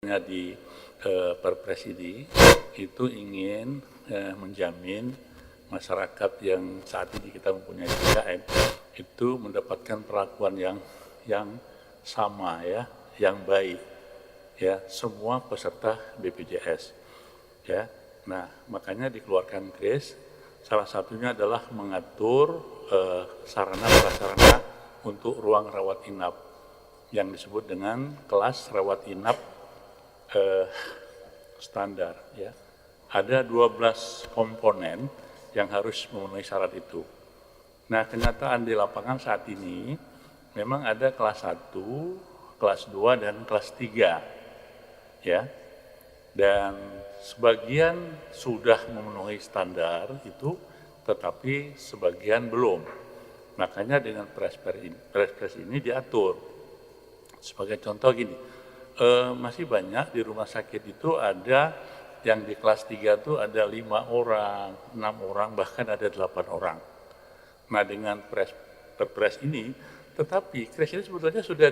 Di Perpres ini itu ingin menjamin masyarakat yang saat ini kita mempunyai PKM itu mendapatkan perlakuan yang sama ya, yang baik ya, semua peserta BPJS ya. Nah, makanya dikeluarkan KRIS, salah satunya adalah mengatur sarana prasarana untuk ruang rawat inap yang disebut dengan kelas rawat inap standar ya. Ada 12 komponen yang harus memenuhi syarat itu. Nah, kenyataan di lapangan saat ini memang ada kelas 1, kelas 2 dan kelas 3 ya. Dan sebagian sudah memenuhi standar itu, tetapi sebagian belum. Makanya dengan Perpres ini diatur. Sebagai contoh gini, masih banyak di rumah sakit itu ada yang di kelas 3 itu ada 5 orang, 6 orang, bahkan ada 8 orang. Nah, dengan Perpres ini, tetapi KRIS ini sebetulnya sudah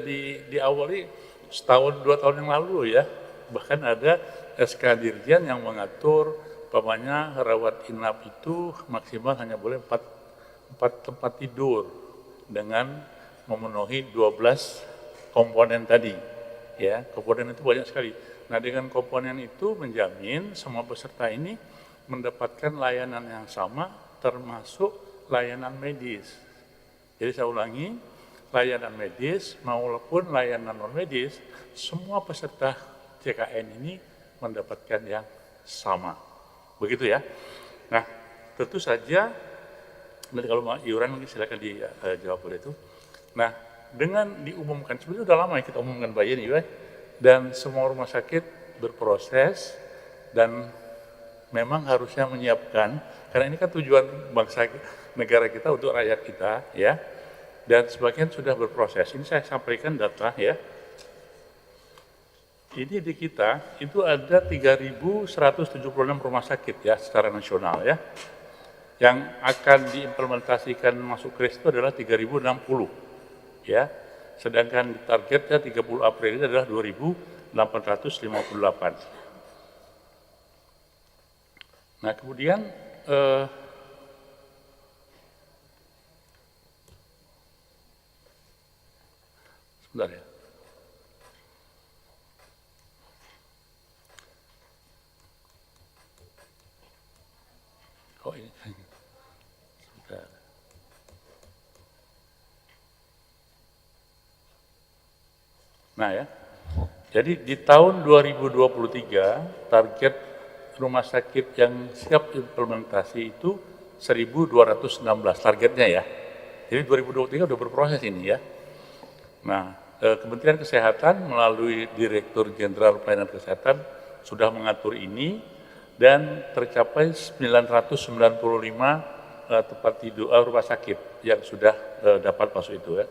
diawali setahun 2 tahun yang lalu ya. Bahkan ada SK Dirjen yang mengatur umpamanya rawat inap itu maksimal hanya boleh 4 tempat tidur dengan memenuhi 12 komponen tadi. Ya, komponen itu banyak sekali. Nah, dengan komponen itu menjamin semua peserta ini mendapatkan layanan yang sama, termasuk layanan medis. Jadi saya ulangi, layanan medis maupun layanan non medis, semua peserta CKN ini mendapatkan yang sama. Begitu ya. Nah, tentu saja, nanti kalau mau iuran mungkin silakan dijawab oleh itu. Nah, dengan diumumkan, sebenarnya sudah lama ya kita umumkan bayi ini, dan semua rumah sakit berproses dan memang harusnya menyiapkan, karena ini kan tujuan bangsa negara kita untuk rakyat kita ya, dan sebagian sudah berproses. Ini saya sampaikan data ya. Ini di kita itu ada 3.176 rumah sakit ya secara nasional ya, yang akan diimplementasikan masuk KRIS itu adalah 3.060. Ya, sedangkan targetnya 30 April ini adalah 2.858. Nah, kemudian sebentar ya. Oh ini. Sebentar. Nah ya, jadi di tahun 2023 target rumah sakit yang siap implementasi itu 1.216 targetnya ya. Jadi 2023 udah berproses ini ya. Nah, Kementerian Kesehatan melalui Direktur Jenderal Pelayanan Kesehatan sudah mengatur ini dan tercapai 995 tempat tidur rumah sakit yang sudah dapat masuk itu ya.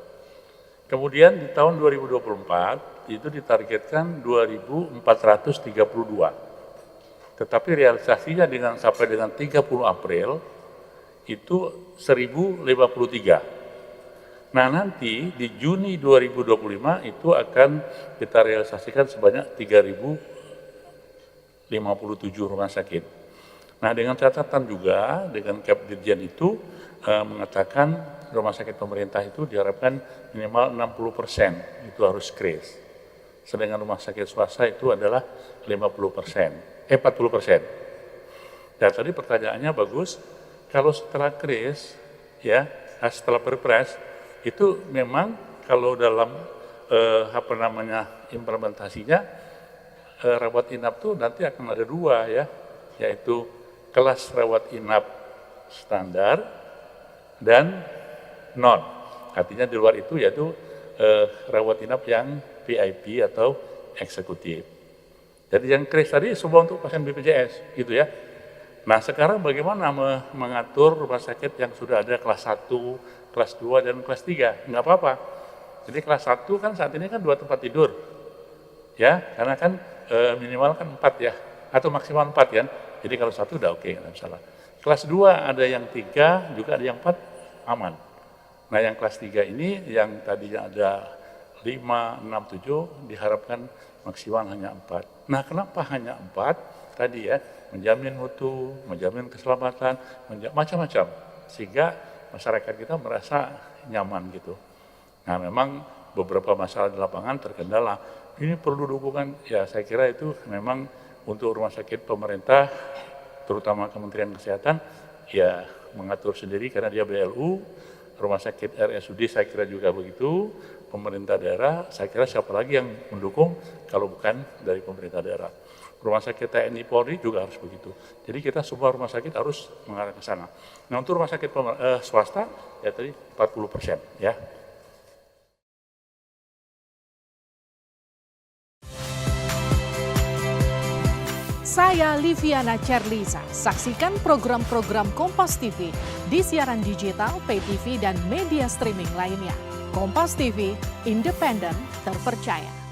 Kemudian di tahun 2024 itu ditargetkan 2.432. Tetapi realisasinya sampai dengan 30 April itu 1.053. Nah, nanti di Juni 2025 itu akan kita realisasikan sebanyak 3.057 rumah sakit. Nah, dengan catatan juga dengan Kep Dirjen itu mengatakan rumah sakit pemerintah itu diharapkan minimal 60% itu harus KRIS. Sedangkan rumah sakit swasta itu adalah 40%. Dan tadi pertanyaannya bagus, kalau setelah KRIS ya, setelah Perpres itu memang kalau dalam implementasinya rawat inap itu nanti akan ada 2 ya, yaitu kelas rawat inap standar dan non. Artinya di luar itu yaitu rawat inap yang VIP atau eksekutif. Jadi yang KRIS tadi semua untuk pasien BPJS gitu ya. Nah, sekarang bagaimana mengatur rumah sakit yang sudah ada kelas 1, kelas 2 dan kelas 3? Enggak apa-apa. Jadi kelas 1 kan saat ini kan 2 tempat tidur. Ya, karena kan minimal kan 4 ya, atau maksimal 4 kan. Jadi kalau 1 udah oke, enggak masalah. Kelas 2 ada yang 3, juga ada yang 4, aman. Nah, yang kelas 3 ini yang tadinya ada 5, 6, 7 diharapkan maksimal hanya 4. Nah, kenapa hanya 4? Tadi ya, menjamin mutu, menjamin keselamatan, macam-macam. Sehingga masyarakat kita merasa nyaman gitu. Nah, memang beberapa masalah di lapangan terkendala. Ini perlu dukungan, ya saya kira itu memang untuk rumah sakit pemerintah, terutama Kementerian Kesehatan, ya mengatur sendiri karena dia BLU, rumah sakit RSUD saya kira juga begitu, pemerintah daerah, saya kira siapa lagi yang mendukung kalau bukan dari pemerintah daerah. Rumah sakit TNI Polri juga harus begitu. Jadi kita semua rumah sakit harus mengarah ke sana. Nah untuk rumah sakit swasta, ya tadi 40% ya. Saya Liviana Cerlisa. Saksikan program-program Kompas TV di siaran digital, pay TV, dan media streaming lainnya. Kompas TV, independen, terpercaya.